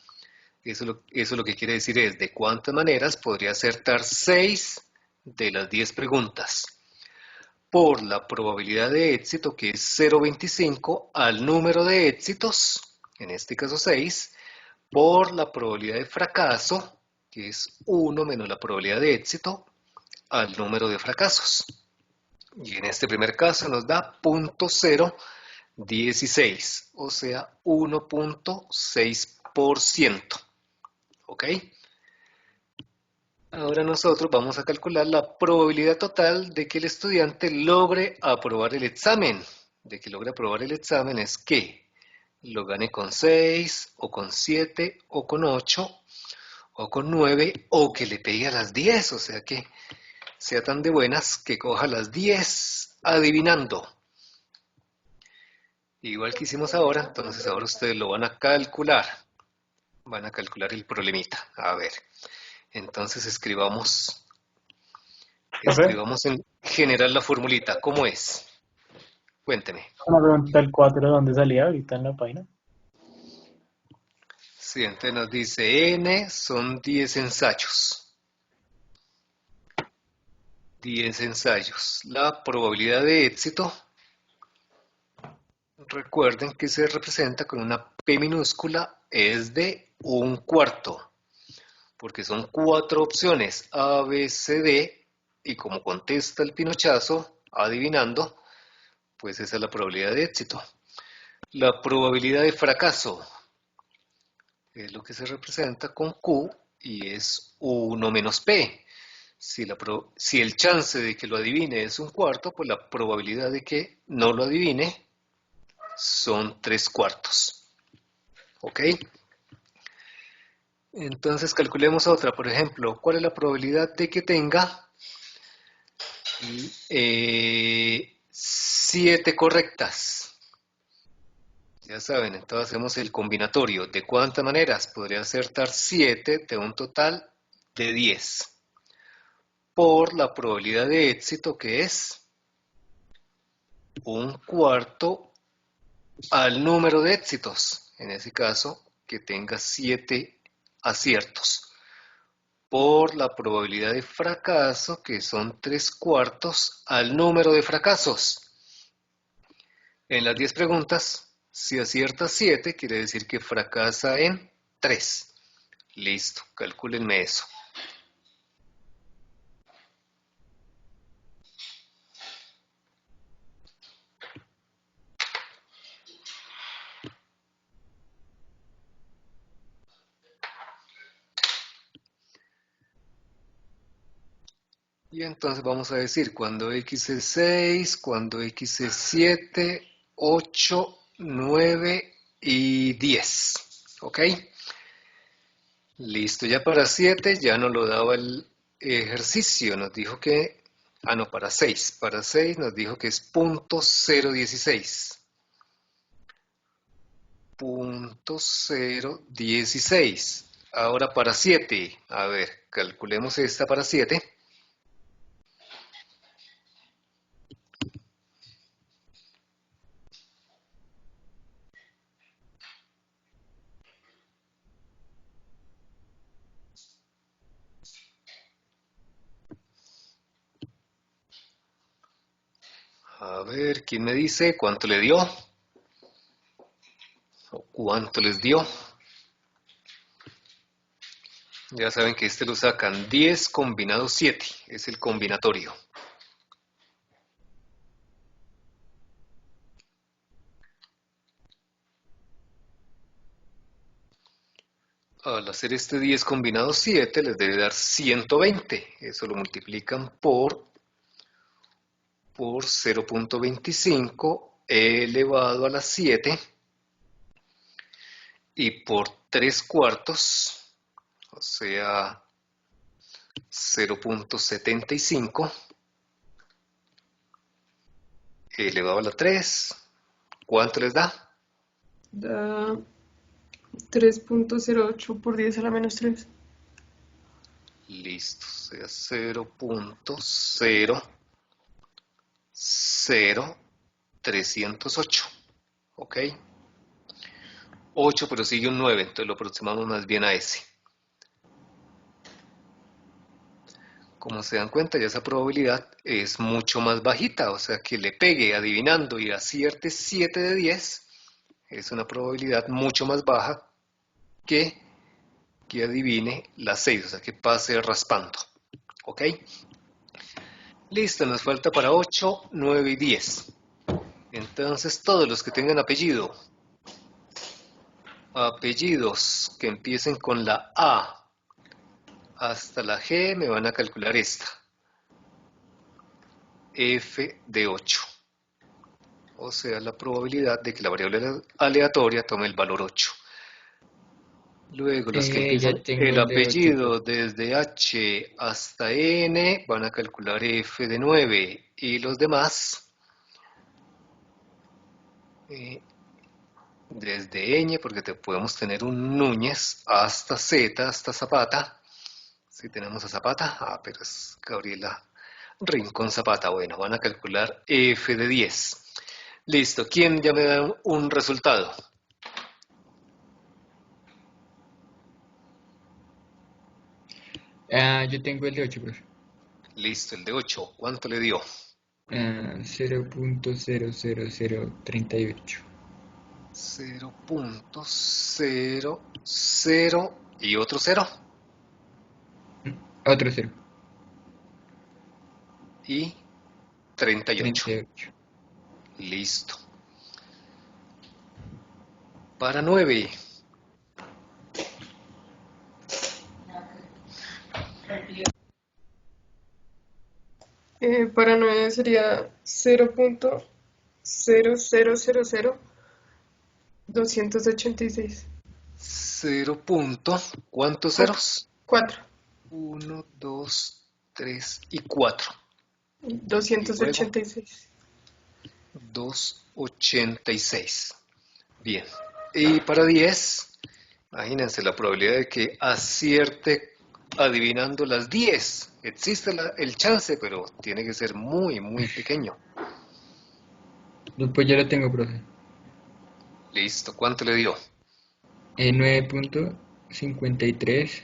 Eso lo que quiere decir es de cuántas maneras podría acertar 6 de las 10 preguntas. Por la probabilidad de éxito, que es 0,25, al número de éxitos, en este caso 6, por la probabilidad de fracaso, que es 1 menos la probabilidad de éxito, al número de fracasos. Y en este primer caso nos da 0,016, o sea, 1,6%. ¿Ok? Ahora nosotros vamos a calcular la probabilidad total de que el estudiante logre aprobar el examen. De que logre aprobar el examen es que lo gane con 6, o con 7, o con 8, o con 9, o que le pegue a las 10, o sea que sea tan de buenas que coja las 10 adivinando. Igual que hicimos ahora, entonces ahora ustedes lo van a calcular. Van a calcular el problemita. A ver, entonces escribamos Profe, en general la formulita. ¿Cómo es? Cuénteme. una pregunta del 4, ¿de dónde salía ahorita en la página? Siguiente nos dice N son 10 ensayos. 10 ensayos. La probabilidad de éxito, recuerden que se representa con una P minúscula, es de 1/4. Porque son 4 opciones, A, B, C, D, y como contesta el pinochazo, adivinando, pues esa es la probabilidad de éxito. La probabilidad de fracaso es lo que se representa con Q y es 1 menos P. Si el chance de que lo adivine es 1/4, pues la probabilidad de que no lo adivine son 3/4. ¿Ok? Entonces calculemos otra. Por ejemplo, ¿cuál es la probabilidad de que tenga 7 correctas? Ya saben, entonces hacemos el combinatorio. ¿De cuántas maneras podría acertar 7 de un total de 10? Por la probabilidad de éxito, que es 1/4 al número de éxitos. En ese caso, que tenga 7 aciertos. Por la probabilidad de fracaso, que son 3/4 al número de fracasos. En las 10 preguntas, si acierta 7, quiere decir que fracasa en 3. Listo, calcúlenme eso. Y entonces vamos a decir cuando x es 6, cuando x es 7, 8, 9 y 10. ¿Ok? Listo, ya para 7 ya nos lo daba el ejercicio, nos dijo que, no, para 6 nos dijo que es 0,016. 0,016. Ahora para 7, a ver, calculemos esta para 7. A ver, ¿quién me dice cuánto le dio? ¿O cuánto les dio? Ya saben que este lo sacan 10 combinado 7, es el combinatorio. Al hacer este 10 combinado 7 les debe dar 120, eso lo multiplican por 0,25 elevado a la 7 y por 3/4, o sea 0,75, elevado a la 3. ¿Cuánto les da? Da 3.08 por 10 a la menos 3. Listo, o sea 0.00308. ¿Ok? 8, pero sigue un 9, entonces lo aproximamos más bien a ese. Como se dan cuenta, ya esa probabilidad es mucho más bajita, o sea que le pegue adivinando y acierte 7 de 10 es una probabilidad mucho más baja que adivine las 6, o sea que pase raspando. ¿Ok? Listo, nos falta para 8, 9 y 10. Entonces todos los que tengan apellidos que empiecen con la A hasta la G me van a calcular esta. F de 8. O sea, la probabilidad de que la variable aleatoria tome el valor 8. Luego, los que Ya empiezan tengo el el de 8, apellido desde H hasta N van a calcular F de 9. Y los demás, desde Ñ, porque podemos tener un Núñez, hasta Z, hasta Zapata. Si tenemos a Zapata, pero es Gabriela Rincón Zapata. Bueno, van a calcular F de 10. Listo, ¿quién ya me da un resultado? Yo tengo el de 8, profe. Listo, el de 8. ¿Cuánto le dio? 0.00038. 0.00 y otro 0. Otro 0. Y 38. 38. Listo. Para 9. Para 9 sería 0.0000286. 0. ¿Cuántos Cuatro. ceros? 4. 1, 2, 3 y 4. 286. 286. Bien. Y para 10, imagínense la probabilidad de que acierte adivinando las 10. Existe el chance, pero tiene que ser muy, muy pequeño. Pues ya lo tengo, profe. Listo. ¿Cuánto le dio? 9.53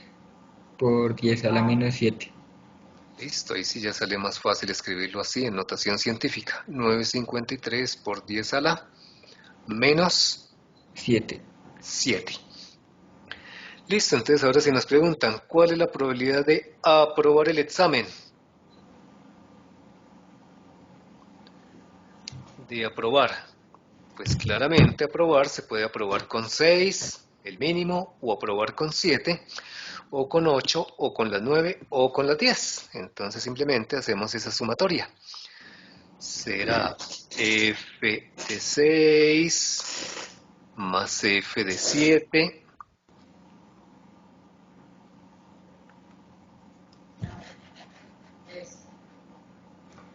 por 10 a la menos 7. Listo, ahí sí ya sale más fácil escribirlo así en notación científica. 9.53 por 10 a la menos 7. 7. Listo, entonces ahora si nos preguntan, ¿cuál es la probabilidad de aprobar el examen? De aprobar. Pues claramente aprobar se puede aprobar con 6, el mínimo, o aprobar con 7, o con 8, o con las 9, o con las 10. Entonces simplemente hacemos esa sumatoria. Será F de 6 más F de 7.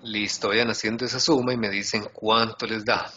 Listo, vayan haciendo esa suma y me dicen cuánto les da.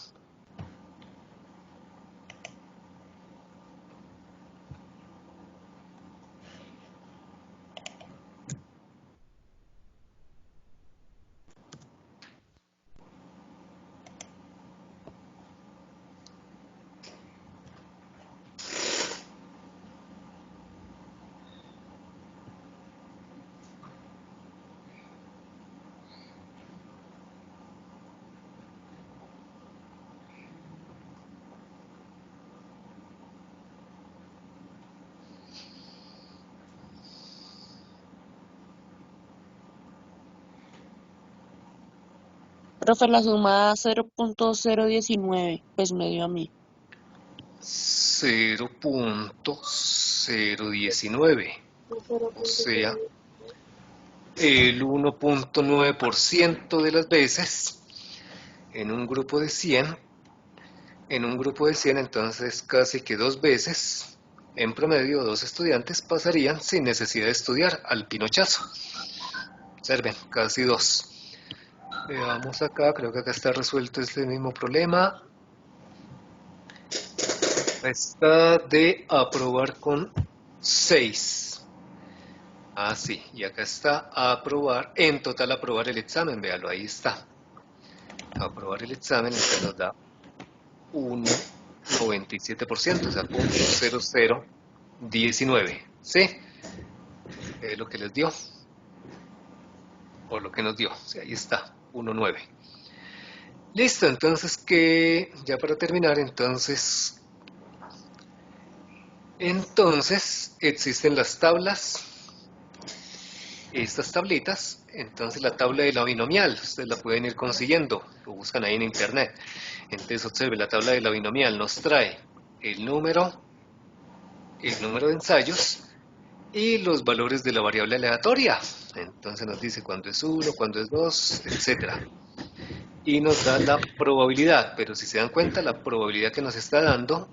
Profe, la suma 0.019, pues me dio a mí. 0.019. O sea, el 1.9% de las veces en un grupo de 100, entonces casi que 2 veces, en promedio 2 estudiantes pasarían sin necesidad de estudiar al pinochazo. Observen, casi 2. Veamos acá, creo que acá está resuelto este mismo problema. Está de aprobar con 6. Ah, sí, y acá está aprobar, en total aprobar el examen, véalo, ahí está. Aprobar el examen, entonces nos da 1,97%, o sea, 0,0019. ¿Sí? Es lo que les dio. O lo que nos dio. Sí, ahí está, 1,9. Listo, entonces que ya para terminar, entonces existen las tablas, estas tablitas. Entonces la tabla de la binomial, ustedes la pueden ir consiguiendo, lo buscan ahí en internet. Entonces observe, la tabla de la binomial nos trae el número de ensayos y los valores de la variable aleatoria. Entonces nos dice cuándo es 1, cuándo es 2, etc. Y nos da la probabilidad, pero si se dan cuenta, la probabilidad que nos está dando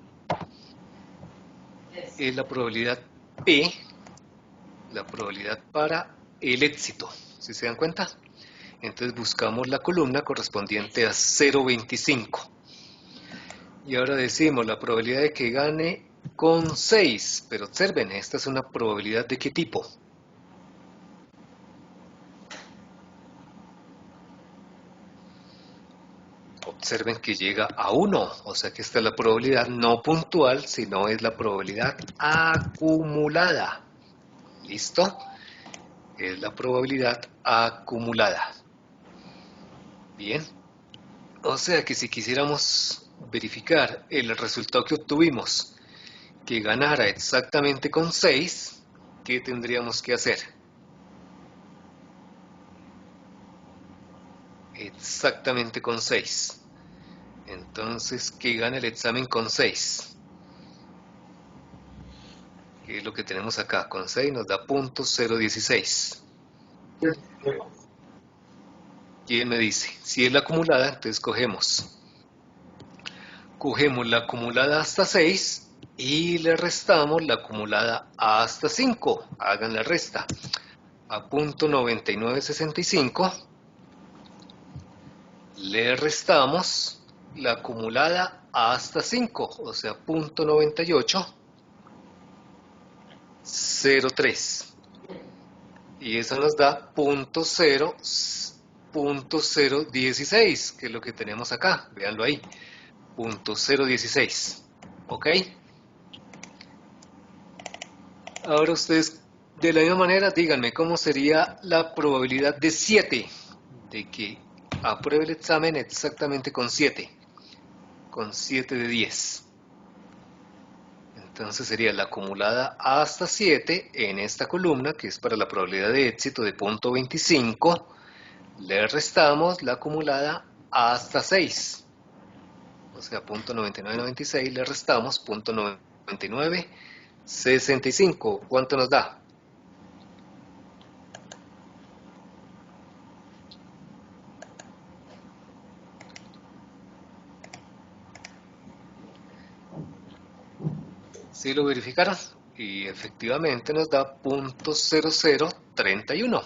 es la probabilidad P, la probabilidad para el éxito. ¿Sí se dan cuenta? Entonces buscamos la columna correspondiente a 0,25. Y ahora decimos la probabilidad de que gane con 6. Pero observen, esta es una probabilidad ¿de qué tipo? Observen que llega a 1, o sea que esta es la probabilidad no puntual, sino es la probabilidad acumulada. ¿Listo? Es la probabilidad acumulada. Bien. O sea que si quisiéramos verificar el resultado que obtuvimos, que ganara exactamente con 6, ¿qué tendríamos que hacer? Exactamente con 6. Entonces, ¿qué gana el examen con 6? ¿Qué es lo que tenemos acá? Con 6 nos da .016. ¿Quién me dice? Si es la acumulada, entonces cogemos la acumulada hasta 6 y le restamos la acumulada hasta 5. Hagan la resta. A .9965 le restamos la acumulada hasta 5, o sea, .9803. Y eso nos da .016, que es lo que tenemos acá. Véanlo ahí. .016. ¿Ok? Ahora ustedes, de la misma manera, díganme cómo sería la probabilidad de 7 de que apruebe el examen exactamente con 7. Con 7 de 10. Entonces sería la acumulada hasta 7 en esta columna, que es para la probabilidad de éxito de .25. Le restamos la acumulada hasta 6. O sea, .9996 le restamos .9965. ¿Cuánto nos da? ¿Sí lo verificaron? Y efectivamente nos da .0031.